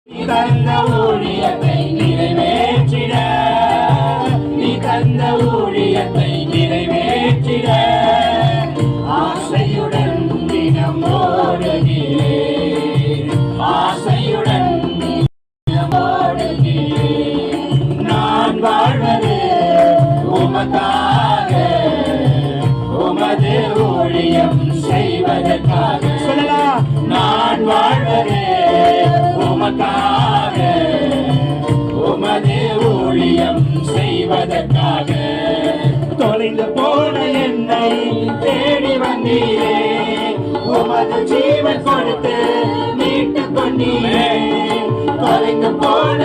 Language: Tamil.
தந்த ஊழியத்தை நிறைவேற்றிட, நீ தந்த ஊழியத்தை நிறைவேற்றிட ஆசையுடன் தினம் ஓடுகிறேன், ஆசையுடன் தினம் ஓடுகிறேன். நான் வாழ்வது உமக்காக, உமது ஊழியம் செய்வதற்காக. சொல்லலாம், நான் வாழ்வது உமக்காக, உமது ஊழியம் செய்வதற்காக. தொலைந்து போன என்னை தேடி வந்தீரே, உமது ஜீவன் கொடுத்து மீட்டுக் கொண்டீரே. தொலைந்து போன